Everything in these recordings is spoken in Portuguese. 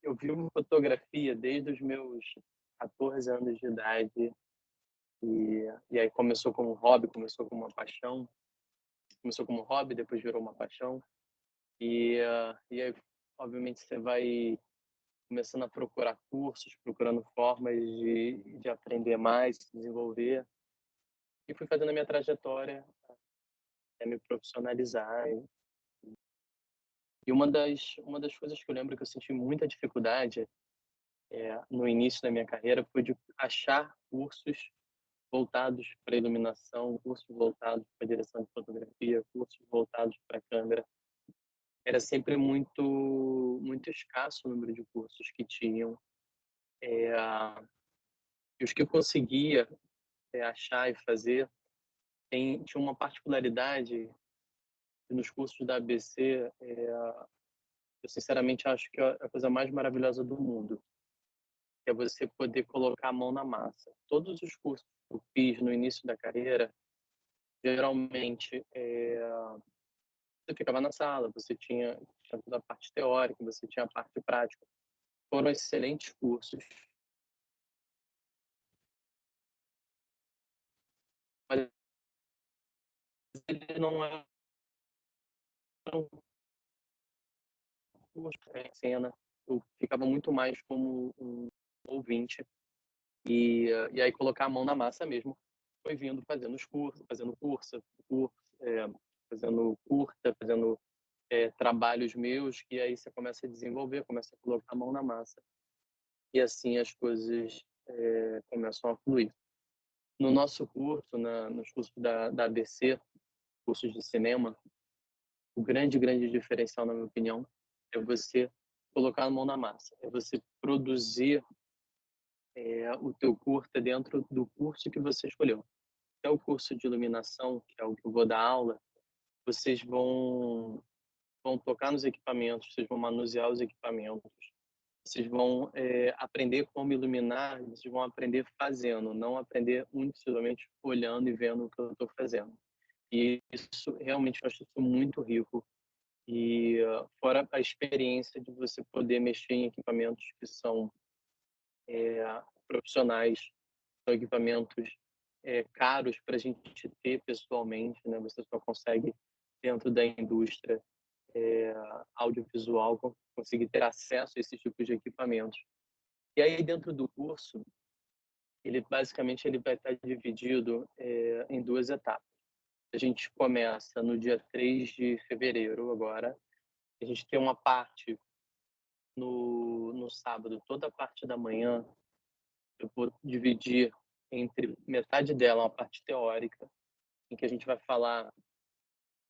eu vivo fotografia desde os meus 14 anos de idade e aí começou como um hobby, começou como uma paixão, começou como um hobby, depois virou uma paixão e aí obviamente você vai começando a procurar cursos, procurando formas de aprender mais, se desenvolver e fui fazendo a minha trajetória até me profissionalizar. E uma das coisas que eu lembro que eu senti muita dificuldade, no início da minha carreira foi de achar cursos voltados para iluminação, cursos voltados para direção de fotografia, cursos voltados para câmera. Era sempre muito escasso o número de cursos que tinham. Eh, e os que eu conseguia, achar e fazer, tinha uma particularidade que nos cursos da ABC, eu sinceramente acho que é a coisa mais maravilhosa do mundo, que é você poder colocar a mão na massa. Todos os cursos que eu fiz no início da carreira, geralmente, você ficava na sala, você tinha toda a parte teórica, você tinha a parte prática. Foram excelentes cursos, mas eles não eram cursos em cena. Eu ficava muito mais como um ouvinte e aí colocar a mão na massa mesmo. Foi vindo fazendo os cursos, curso, fazendo curta, fazendo trabalhos meus, que aí você começa a desenvolver, começa a colocar a mão na massa. E assim as coisas começam a fluir. No nosso curso, nos cursos da ABC, cursos de cinema, o grande diferencial, na minha opinião, é você colocar a mão na massa, é você produzir o teu curta dentro do curso que você escolheu. É o curso de iluminação, que é o que eu vou dar aula, vocês vão tocar nos equipamentos, vocês vão manusear os equipamentos, vocês vão aprender como iluminar, vocês vão aprender fazendo, não aprender unicamente olhando e vendo o que eu estou fazendo. E isso realmente eu acho isso muito rico. E fora a experiência de você poder mexer em equipamentos que são profissionais, são equipamentos caros para a gente ter pessoalmente, né? Você só consegue dentro da indústria audiovisual conseguir ter acesso a esses tipos de equipamentos. E aí dentro do curso, ele basicamente ele vai estar dividido em duas etapas. A gente começa no dia 3 de fevereiro agora. A gente tem uma parte no sábado, toda a parte da manhã, eu vou dividir entre metade dela uma parte teórica, em que a gente vai falar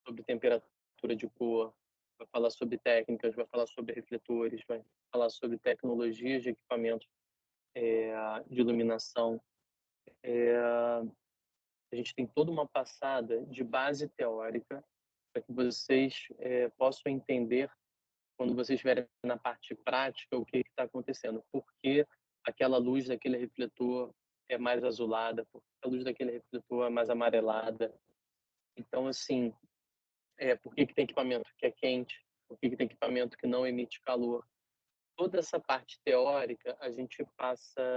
sobre temperatura de cor, vai falar sobre técnicas, vai falar sobre refletores, vai falar sobre tecnologias de equipamentos de iluminação. A gente tem toda uma passada de base teórica para que vocês possam entender, quando vocês estiverem na parte prática, o que está acontecendo. Por que aquela luz daquele refletor é mais azulada, por que a luz daquele refletor é mais amarelada. Então, assim, por que tem equipamento que é quente, por que tem equipamento que não emite calor. Toda essa parte teórica, a gente passa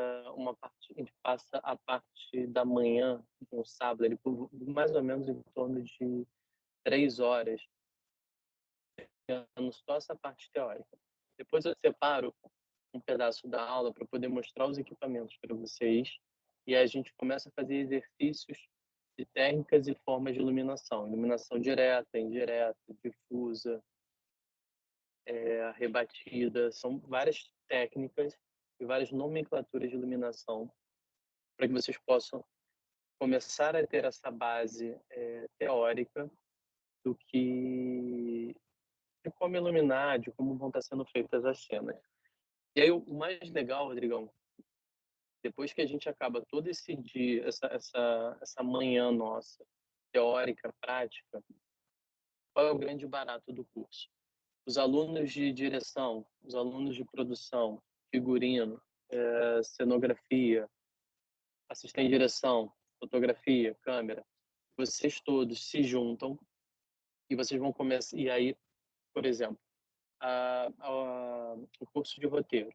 a parte da manhã, no sábado, ali, por mais ou menos em torno de 3 horas, dando só essa parte teórica. Depois eu separo um pedaço da aula para poder mostrar os equipamentos para vocês e a gente começa a fazer exercícios de técnicas e formas de iluminação. Iluminação direta, indireta, difusa, rebatida. São várias técnicas e várias nomenclaturas de iluminação para que vocês possam começar a ter essa base teórica do que de como iluminar, de como vão estar sendo feitas as cenas. E aí o mais legal, Rodrigão, depois que a gente acaba todo esse dia, essa manhã nossa, teórica, prática, qual é o grande barato do curso? Os alunos de direção, os alunos de produção, figurino, cenografia, assistente de direção, fotografia, câmera, vocês todos se juntam e vocês vão começar. E aí, por exemplo, o curso de roteiro.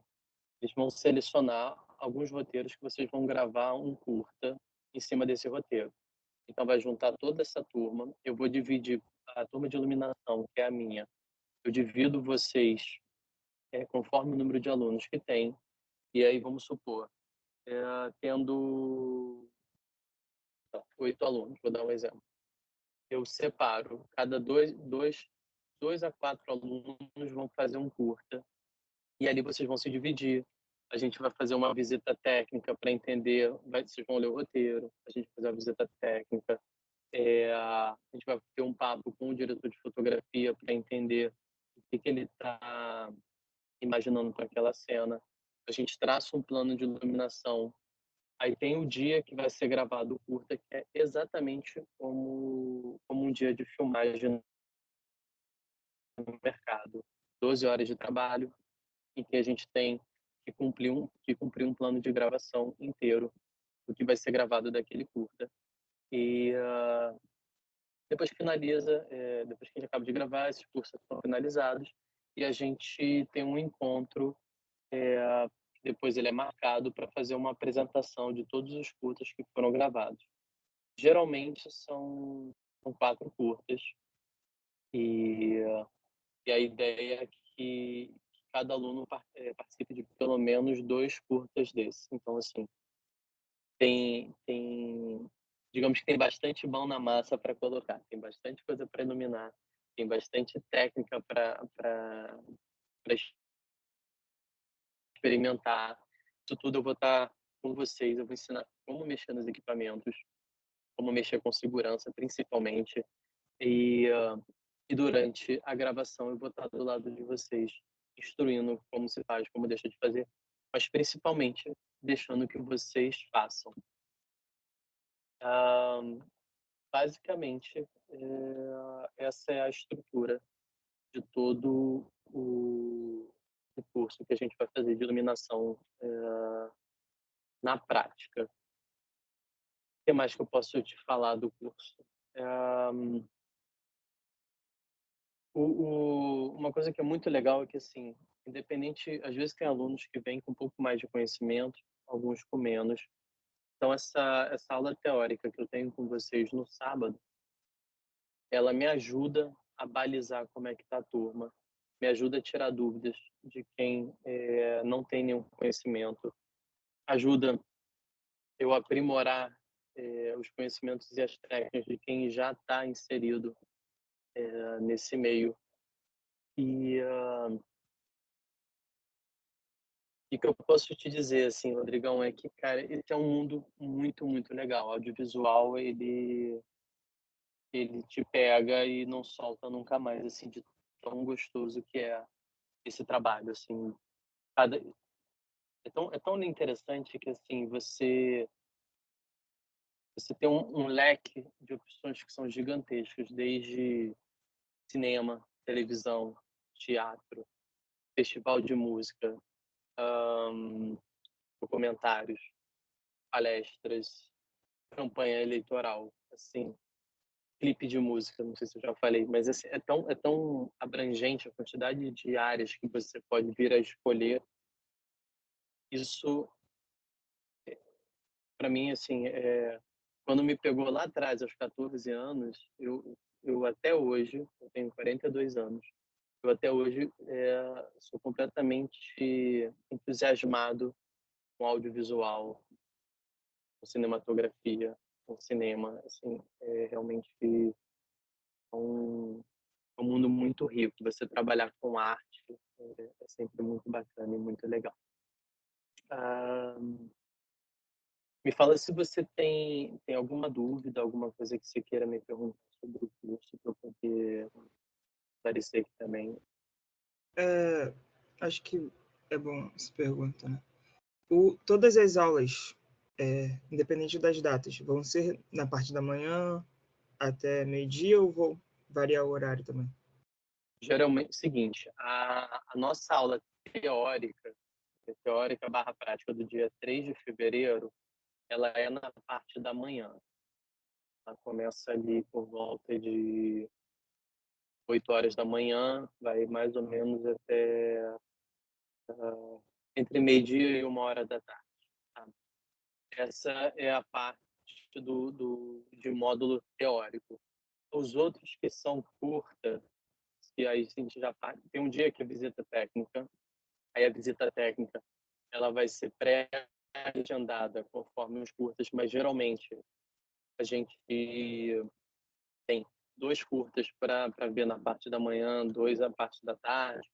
Eles vão selecionar alguns roteiros que vocês vão gravar um curta em cima desse roteiro. Então vai juntar toda essa turma, eu vou dividir a turma de iluminação, que é a minha, eu divido vocês, conforme o número de alunos que tem, e aí vamos supor, tendo 8 alunos, vou dar um exemplo. Eu separo, cada dois a 4 alunos vão fazer um curta, e ali vocês vão se dividir. A gente vai fazer uma visita técnica para entender, vocês vão ler o roteiro, a gente vai fazer uma visita técnica, a gente vai ter um papo com o diretor de fotografia para entender o que ele está imaginando para aquela cena. A gente traça um plano de iluminação. Aí tem o dia que vai ser gravado o curta, que é exatamente como um dia de filmagem no mercado. 12 horas de trabalho, em que a gente tem que cumprir um plano de gravação inteiro do que vai ser gravado daquele curta. E depois que finaliza, depois que a gente acaba de gravar, esses cursos são finalizados e a gente tem um encontro, depois ele é marcado para fazer uma apresentação de todos os curtas que foram gravados. Geralmente são 4 curtas e, e a ideia é que cada aluno participe de pelo menos 2 curtas desses. Então, assim, digamos que tem bastante mão na massa para colocar, tem bastante coisa para iluminar, tem bastante técnica para experimentar. Isso tudo eu vou estar com vocês, eu vou ensinar como mexer nos equipamentos, como mexer com segurança, principalmente. E, e durante a gravação eu vou estar do lado de vocês, instruindo como se faz, como deixa de fazer, mas principalmente deixando que vocês façam. Basicamente, essa é a estrutura de todo o curso que a gente vai fazer de iluminação na prática. O que mais que eu posso te falar do curso? Uma coisa que é muito legal é que, assim, independente, às vezes tem alunos que vêm com um pouco mais de conhecimento, alguns com menos. Então, essa aula teórica que eu tenho com vocês no sábado, ela me ajuda a balizar como é que está a turma, me ajuda a tirar dúvidas de quem não tem nenhum conhecimento, ajuda eu a aprimorar os conhecimentos e as técnicas de quem já está inserido nesse meio. E o que eu posso te dizer, assim, Rodrigão, é que, cara, esse é um mundo muito, muito legal. O audiovisual, ele te pega e não solta nunca mais, assim, de tão gostoso que é esse trabalho, assim. Cada, é tão interessante que, assim, você tem um leque de opções que são gigantescas, desde cinema, televisão, teatro, festival de música, documentários, palestras, campanha eleitoral, assim, clipe de música, não sei se eu já falei, mas assim, é tão abrangente a quantidade de áreas que você pode vir a escolher. Isso, para mim, assim, quando me pegou lá atrás, aos 14 anos, eu até hoje, eu tenho 42 anos, eu até hoje sou completamente entusiasmado com audiovisual, com cinematografia, com cinema, assim, realmente um mundo muito rico. Você trabalhar com arte é sempre muito bacana e muito legal. Ah, me fala se você tem alguma dúvida, alguma coisa que você queira me perguntar sobre o curso, para eu poder esclarecer aqui também. Acho que é bom essa pergunta, né? Todas as aulas, independente das datas, vão ser na parte da manhã até meio-dia ou vou variar o horário também? Geralmente, é o seguinte, a nossa aula teórica barra prática do dia 3 de fevereiro, ela é na parte da manhã. Ela começa ali por volta de 8 horas da manhã, vai mais ou menos até entre meio-dia e 1 hora da tarde. Tá? Essa é a parte de módulo teórico. Os outros que são curtas, e aí a gente já tem um dia que é visita técnica, aí a visita técnica ela vai ser pré-agendada conforme os curtas, mas geralmente a gente tem 2 curtas para ver na parte da manhã, 2 na parte da tarde,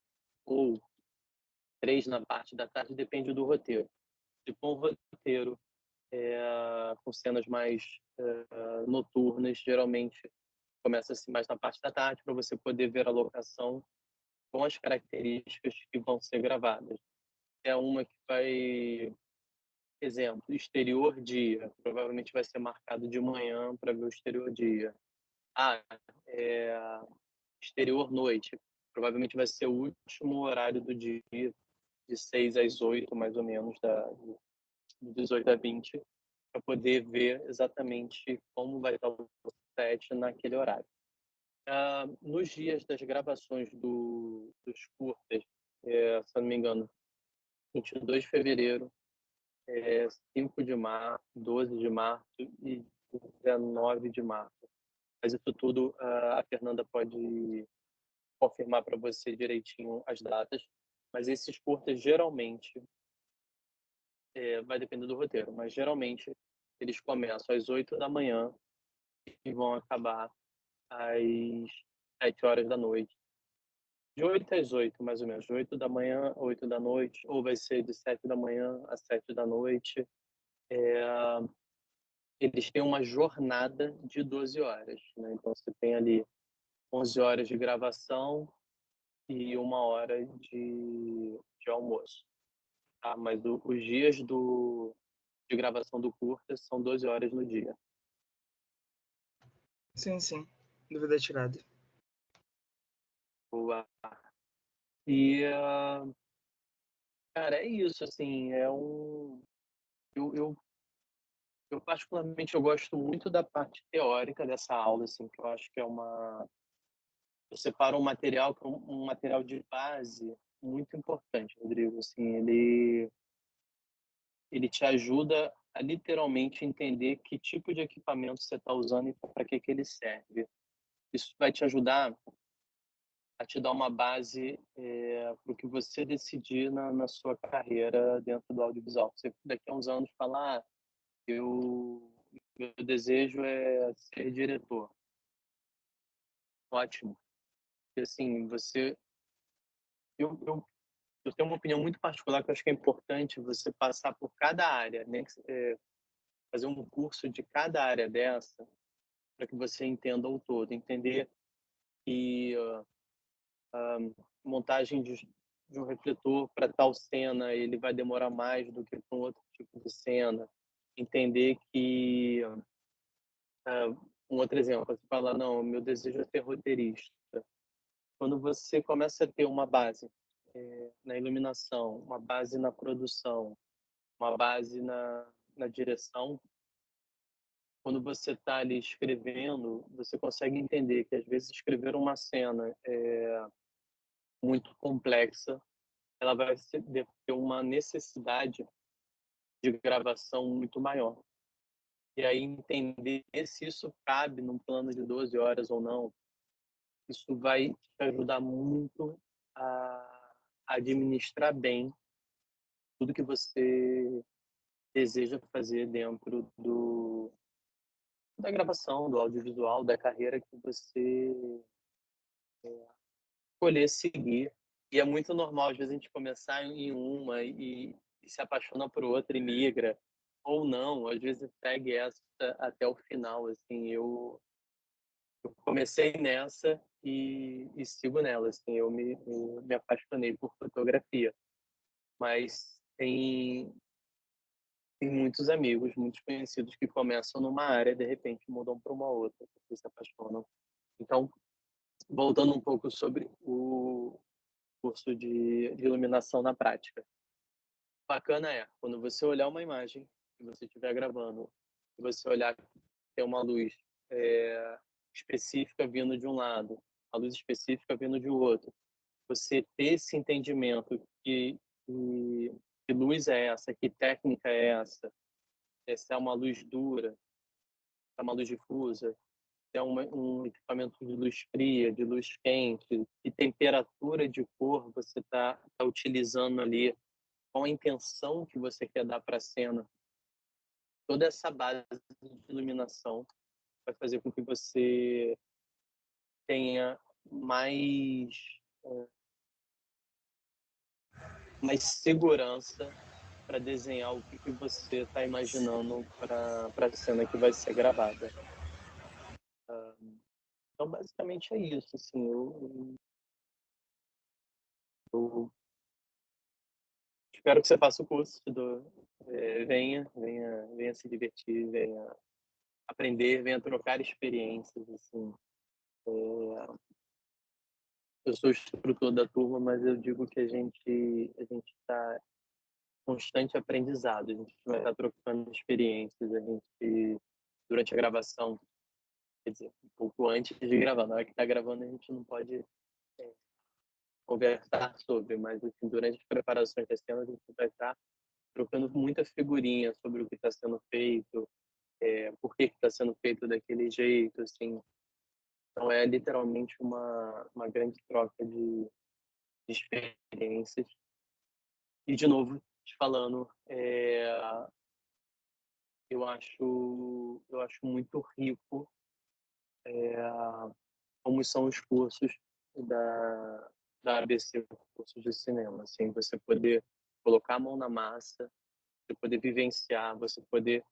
ou 3 na parte da tarde, depende do roteiro. Se for um roteiro com cenas mais noturnas, geralmente começa-se mais na parte da tarde para você poder ver a locação com as características que vão ser gravadas. É uma que vai, exemplo, exterior dia, provavelmente vai ser marcado de manhã para ver o exterior dia. É, exterior noite, provavelmente vai ser o último horário do dia, de 6 às 8, mais ou menos, de 18 a 20, para poder ver exatamente como vai estar o set naquele horário. Nos dias das gravações dos curtas, se eu não me engano, 22 de fevereiro, 5 de março, 12 de março e 19 de março. Mas isso tudo a Fernanda pode confirmar para você direitinho as datas. Mas esses curtas, geralmente, vai depender do roteiro, mas geralmente eles começam às 8 da manhã e vão acabar às 7 horas da noite. De 8 às 8, mais ou menos. De 8 da manhã a 8 da noite, ou vai ser de 7 da manhã a 7 da noite. Eles têm uma jornada de 12 horas, né? Então, você tem ali 11 horas de gravação e 1 hora de almoço. Tá? Mas os dias de gravação do curta são 12 horas no dia. Sim, sim. Dúvida tirada. Boa. E, cara, é isso, assim, eu particularmente eu gosto muito da parte teórica dessa aula, assim, que eu acho que eu separo um material que é um material de base muito importante, Rodrigo, assim, ele te ajuda a literalmente entender que tipo de equipamento você está usando e para que ele serve. Isso vai te ajudar a te dar uma base para o que você decidir na sua carreira dentro do audiovisual. Você daqui a uns anos falar, meu desejo é ser diretor. Ótimo. E, assim, eu, eu tenho uma opinião muito particular que eu acho que é importante você passar por cada área, né? Fazer um curso de cada área dessa para que você entenda o todo, entender que montagem de um refletor para tal cena ele vai demorar mais do que para um outro tipo de cena, entender que um outro exemplo, você fala, não, meu desejo é ser roteirista. Quando você começa a ter uma base na iluminação, uma base na produção, uma base na direção, quando você está ali escrevendo, você consegue entender que às vezes escrever uma cena muito complexa, ela vai ter uma necessidade de gravação muito maior. E aí entender se isso cabe num plano de 12 horas ou não, isso vai te ajudar muito a administrar bem tudo que você deseja fazer dentro da gravação, do audiovisual, da carreira que você escolher seguir. E é muito normal, às vezes, a gente começar em uma e se apaixona por outra e migra, ou não, às vezes segue essa até o final. Assim, eu comecei nessa e sigo nela. Assim, eu me apaixonei por fotografia, mas tem muitos amigos, muitos conhecidos que começam numa área e de repente mudam para uma outra, porque se apaixonam. Então, voltando um pouco sobre o curso de iluminação na prática. Bacana quando você olhar uma imagem que você estiver gravando, e você olhar que tem uma luz específica vindo de um lado, uma luz específica vindo de outro. Você ter esse entendimento que luz é essa, que técnica é essa, se é uma luz dura, se é uma luz difusa, se é um equipamento de luz fria, de luz quente, que temperatura de cor você tá utilizando ali, qual a intenção que você quer dar para a cena. Toda essa base de iluminação vai fazer com que você tenha mais segurança para desenhar o que você está imaginando para a cena que vai ser gravada. Então, basicamente é isso. Assim, eu espero que você faça o curso. Venha se divertir, venha aprender, venha trocar experiências. Assim. Eu sou o instrutor da turma, mas eu digo que a gente está constante aprendizado, a gente vai estar trocando experiências, a gente, durante a gravação, quer dizer, um pouco antes de gravar, na hora que está gravando a gente não pode conversar sobre, mas assim, durante as preparações da cena a gente vai estar trocando muita figurinha sobre o que está sendo feito, por que está sendo feito daquele jeito, assim. Então é literalmente uma grande troca de experiências. E, de novo, te falando, eu acho muito rico como são os cursos da ABC, cursos de cinema. Assim, você poder colocar a mão na massa, você poder vivenciar, você poder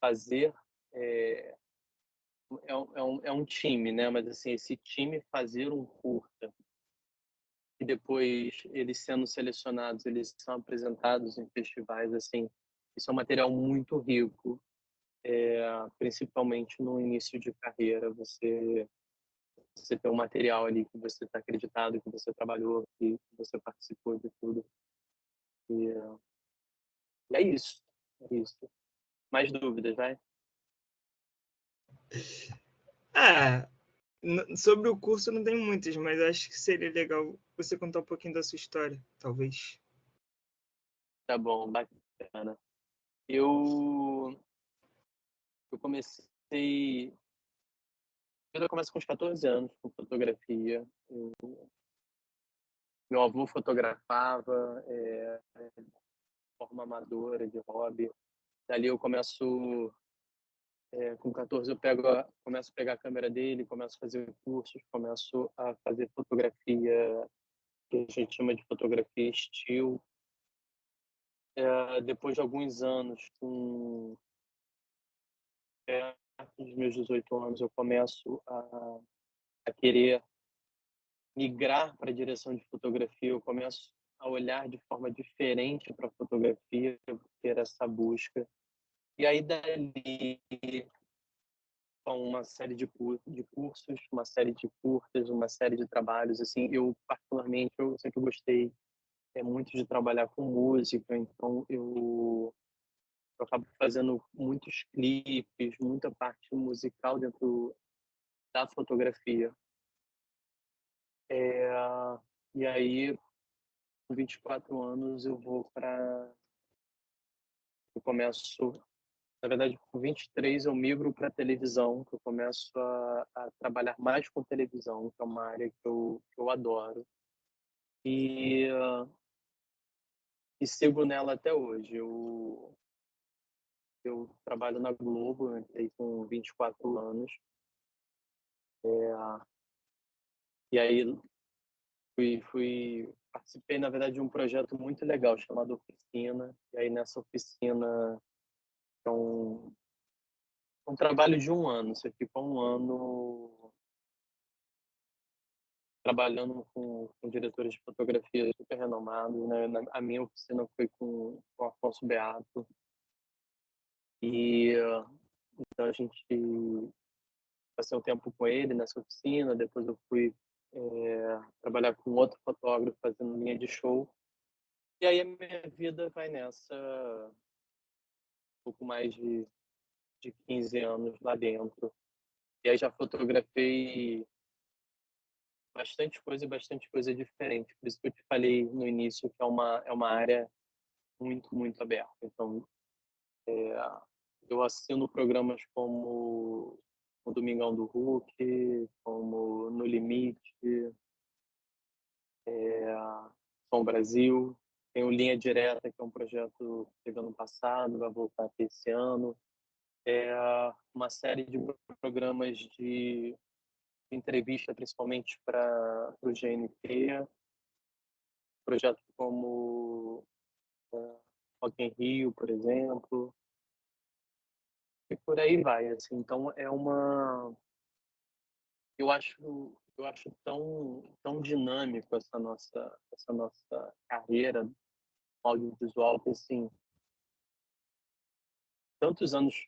fazer. É um time, né? Mas assim, esse time fazer um curta e depois eles sendo selecionados, eles são apresentados em festivais, assim, isso é um material muito rico, principalmente no início de carreira. Você ter um material ali que você está acreditado, que você trabalhou, que você participou de tudo. E é isso. É isso. Mais dúvidas, vai? Ah, sobre o curso não tenho muitas, mas acho que seria legal você contar um pouquinho da sua história, talvez. Tá bom, bacana. Eu comecei. Eu começo com uns 14 anos com fotografia. Meu avô fotografava de forma amadora, de hobby. Dali eu começo, com 14 começo a pegar a câmera dele, começo a fazer cursos, começo a fazer fotografia, que a gente chama de fotografia estilo. Depois de alguns anos, com perto dos meus 18 anos, eu começo a querer migrar para a direção de fotografia, eu começo a olhar de forma diferente para a fotografia, ter essa busca. E aí, dali, com uma série de cursos, uma série de curtas, uma série de trabalhos. Assim, eu, particularmente, eu sempre gostei muito de trabalhar com música, então eu acabo fazendo muitos clipes, muita parte musical dentro da fotografia. E aí, com 24 anos, eu começo, na verdade, com 23 eu migro para televisão, que eu começo a trabalhar mais com televisão, que é uma área que eu adoro. E, e sigo nela até hoje. Eu trabalho na Globo, eu entrei com 24 anos. E aí participei, na verdade, de um projeto muito legal chamado Oficina. E aí nessa oficina é um trabalho de um ano. Você fica um ano trabalhando com diretores de fotografia super renomados, né? A minha oficina foi com o Afonso Beato. E então a gente passei um tempo com ele nessa oficina. Depois eu fui trabalhar com outro fotógrafo fazendo linha de show. E aí a minha vida vai nessa, um pouco mais de 15 anos lá dentro. E aí já fotografei bastante coisa diferente. Por isso que eu te falei no início que é uma área muito, muito aberta. Então, eu assino programas como o Domingão do Hulk, como No Limite, Som Brasil. Tem o Linha Direta, que é um projeto que teve ano passado, vai voltar aqui esse ano. Uma série de programas de entrevista, principalmente para o GNT. Projetos como Rock in Rio, por exemplo. E por aí vai, assim. Então, eu acho tão dinâmico essa nossa carreira audiovisual, que, assim, tantos anos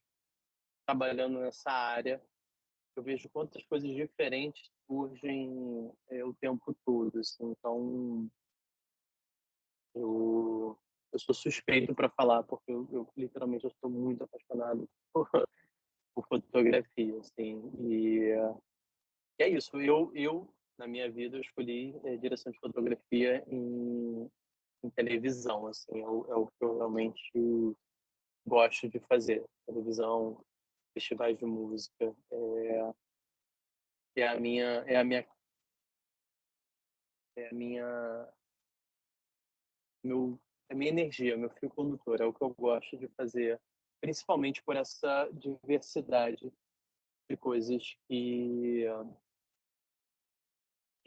trabalhando nessa área, eu vejo quantas coisas diferentes surgem o tempo todo, assim. Então, eu sou suspeito para falar, porque eu literalmente eu sou muito apaixonado por fotografia, assim. E é isso. Eu na minha vida, eu escolhi direção de fotografia em televisão, assim. É o que eu realmente gosto de fazer. Televisão, festivais de música. É a minha, é a minha, é a minha, meu, é a minha energia, meu fio condutor. É o que eu gosto de fazer, principalmente por essa diversidade de coisas que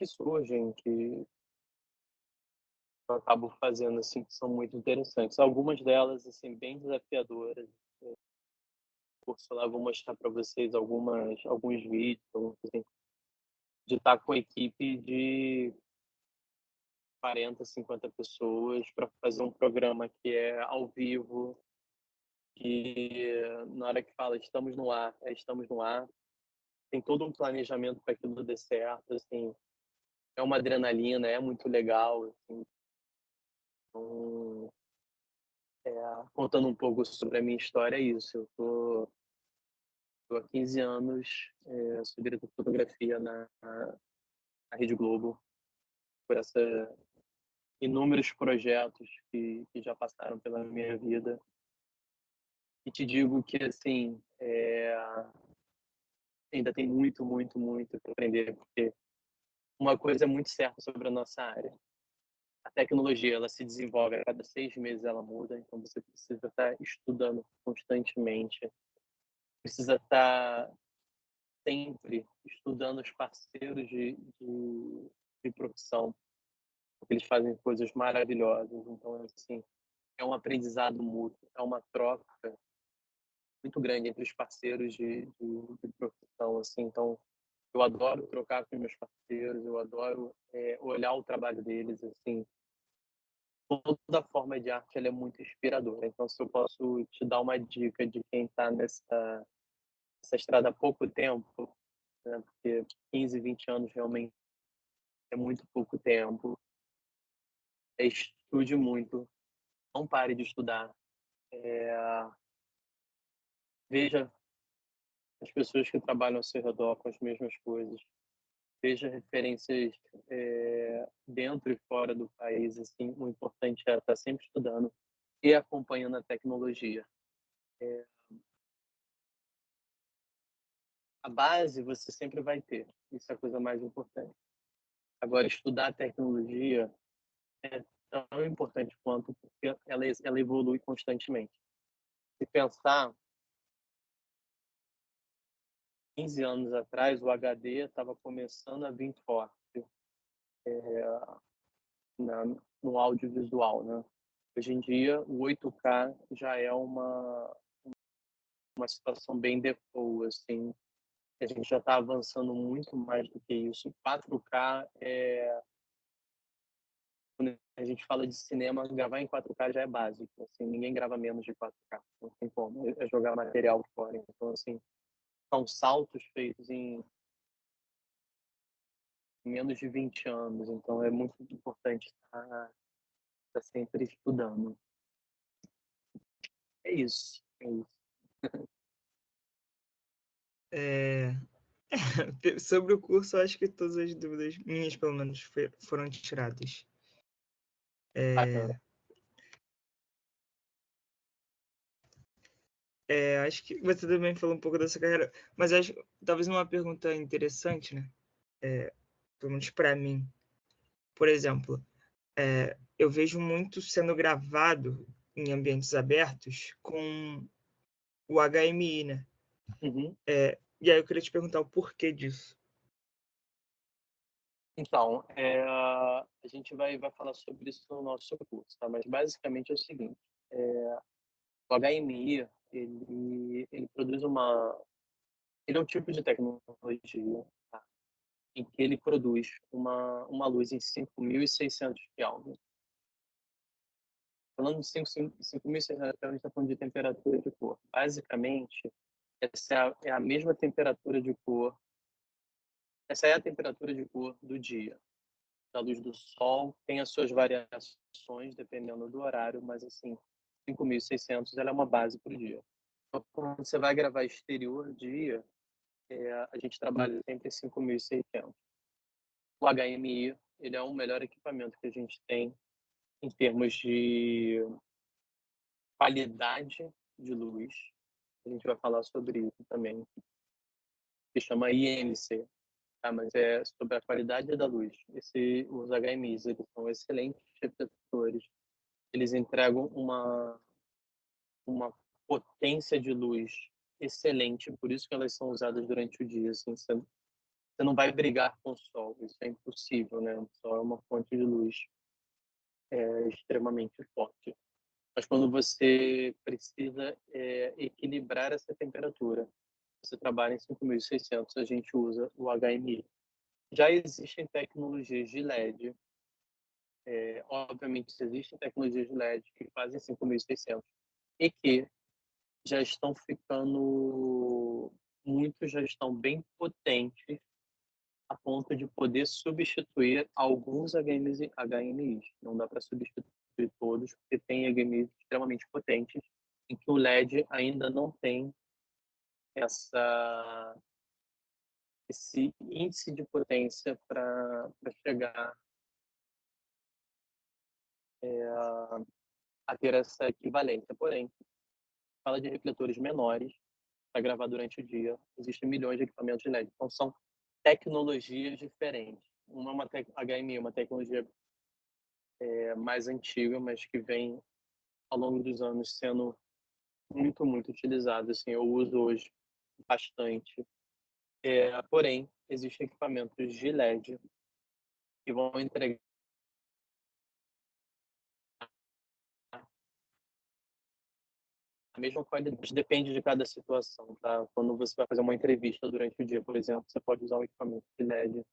surgem, que eu acabo fazendo, assim, que são muito interessantes. Algumas delas, assim, bem desafiadoras. Lá, vou mostrar para vocês alguns vídeos, assim, de estar com a equipe de 40, 50 pessoas para fazer um programa que é ao vivo, que na hora que fala estamos no ar, estamos no ar. Tem todo um planejamento para aquilo dar certo, assim, é uma adrenalina, é muito legal, assim. Então, contando um pouco sobre a minha história, é isso. Tô há 15 anos, sou diretor de fotografia na Rede Globo, por essa inúmeros projetos que já passaram pela minha vida. E te digo que, assim, ainda tem muito, muito, muito para aprender, porque uma coisa é muito certa sobre a nossa área. A tecnologia, ela se desenvolve, a cada 6 meses ela muda, então você precisa estar estudando constantemente, precisa estar sempre estudando os parceiros de profissão, porque eles fazem coisas maravilhosas. Então, assim, é um aprendizado mútuo, é uma troca muito grande entre os parceiros de profissão, assim. Então, eu adoro trocar com meus parceiros, eu adoro olhar o trabalho deles, assim. Toda forma de arte ela é muito inspiradora. Então, se eu posso te dar uma dica de quem está nessa estrada há pouco tempo, né, porque 15, 20 anos realmente é muito pouco tempo, estude muito, não pare de estudar, veja as pessoas que trabalham ao seu redor com as mesmas coisas, veja referências dentro e fora do país. Assim, o importante é estar sempre estudando e acompanhando a tecnologia. A base você sempre vai ter, isso é a coisa mais importante. Agora, estudar a tecnologia é tão importante quanto, porque ela evolui constantemente. Se pensar, 15 anos atrás, o HD estava começando a vir forte no audiovisual, né? Hoje em dia, o 8K já é uma situação bem default, assim. A gente já está avançando muito mais do que isso. 4K quando a gente fala de cinema, gravar em 4K já é básico. Assim, ninguém grava menos de 4K. Não tem como. É jogar material fora. Então, assim, são saltos feitos em menos de 20 anos. Então, é muito importante estar sempre estudando. É isso. É isso. Sobre o curso, eu acho que todas as dúvidas minhas, pelo menos, foram tiradas. Bacana. Acho que você também falou um pouco dessa carreira, mas acho talvez uma pergunta interessante, né? Pelo menos para mim. Por exemplo, eu vejo muito sendo gravado em ambientes abertos com o HMI, né? Uhum. E aí eu queria te perguntar o porquê disso. Então, a gente vai falar sobre isso no nosso curso, tá? Mas basicamente é o seguinte, o HMI, ele produz ele é um tipo de tecnologia, tá? Em que ele produz uma luz em 5.600 Kelvin. Falando de 5.600 Kelvin, a gente está falando de temperatura de cor. Basicamente, essa é a mesma temperatura de cor, essa é a temperatura de cor do dia. Da luz do sol, tem as suas variações dependendo do horário, mas assim, 5.600 ela é uma base para o dia. Então, quando você vai gravar exterior dia, a gente trabalha sempre em 5.600. O HMI, ele é o melhor equipamento que a gente tem em termos de qualidade de luz. A gente vai falar sobre isso também, que chama IMC, tá? Mas é sobre a qualidade da luz. Os HMIs, eles são excelentes refletores. Eles entregam uma potência de luz excelente, por isso que elas são usadas durante o dia. Assim, você não vai brigar com o sol, isso é impossível, né? O sol é uma fonte de luz extremamente forte. Mas quando você precisa equilibrar essa temperatura, você trabalha em 5.600, a gente usa o HMI. Já existem tecnologias de LED, obviamente existem tecnologias de LED que fazem 5.600 e que já estão ficando, muitos já estão bem potentes a ponto de poder substituir alguns HMIs. Não dá para substituir todos, porque tem HMIs extremamente potentes em que o LED ainda não tem esse índice de potência para chegar a ter essa equivalência. Porém, fala de refletores menores para gravar durante o dia. Existem milhões de equipamentos de LED. Então, são tecnologias diferentes. Uma é uma HMI, uma tecnologia mais antiga, mas que vem ao longo dos anos sendo muito, muito utilizada. Assim, eu uso hoje bastante. Porém, existem equipamentos de LED que vão entregar a mesma qualidade. Depende de cada situação, tá? Quando você vai fazer uma entrevista durante o dia, por exemplo, você pode usar um equipamento de LED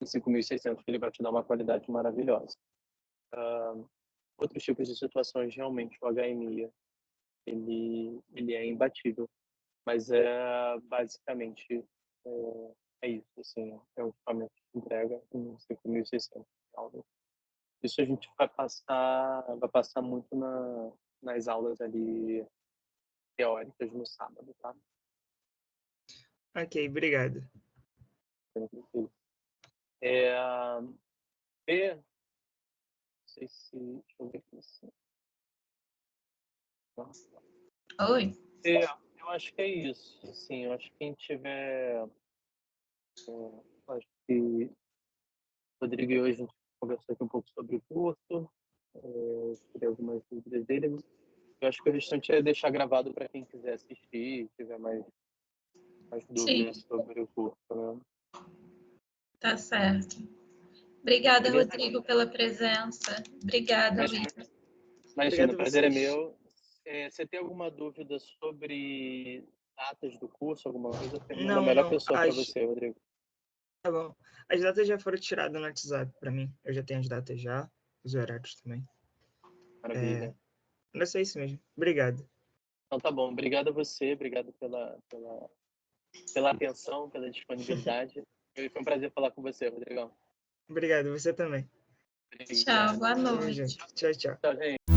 em 5.600, que ele vai te dar uma qualidade maravilhosa. Outros tipos de situações, realmente, o HMI, ele é imbatível, mas basicamente isso, assim, é um equipamento que entrega em 5.600. Isso a gente vai passar muito nas aulas ali teóricas no sábado, tá? Ok, obrigado. É, não sei se, deixa eu ver aqui. Oi. Eu acho que é isso. Assim, eu acho que quem tiver, acho que o Rodrigo e hoje a gente conversou aqui um pouco sobre o curso, tirei algumas dúvidas dele. Eu acho que o restante é deixar gravado para quem quiser assistir, tiver mais dúvidas sobre o curso, né? Tá certo. Obrigada, Beleza? Rodrigo, pela presença. Obrigada, Imagina, William. imagina, Obrigado o a prazer é vocês. meu. Você tem alguma dúvida sobre datas do curso, alguma coisa? Pergunta a Não, melhor não. pessoa para você, Rodrigo. Tá bom. As datas já foram tiradas no WhatsApp para mim. Eu já tenho as datas já, os horários também. Maravilha. Não sei isso mesmo. Obrigado. Então tá bom. Obrigado a você, obrigado pela atenção, pela disponibilidade. Foi um prazer falar com você, Rodrigão. Obrigado, você também. Tchau, Obrigado. boa Tamo noite. junto. Tchau, tchau. Tchau, gente.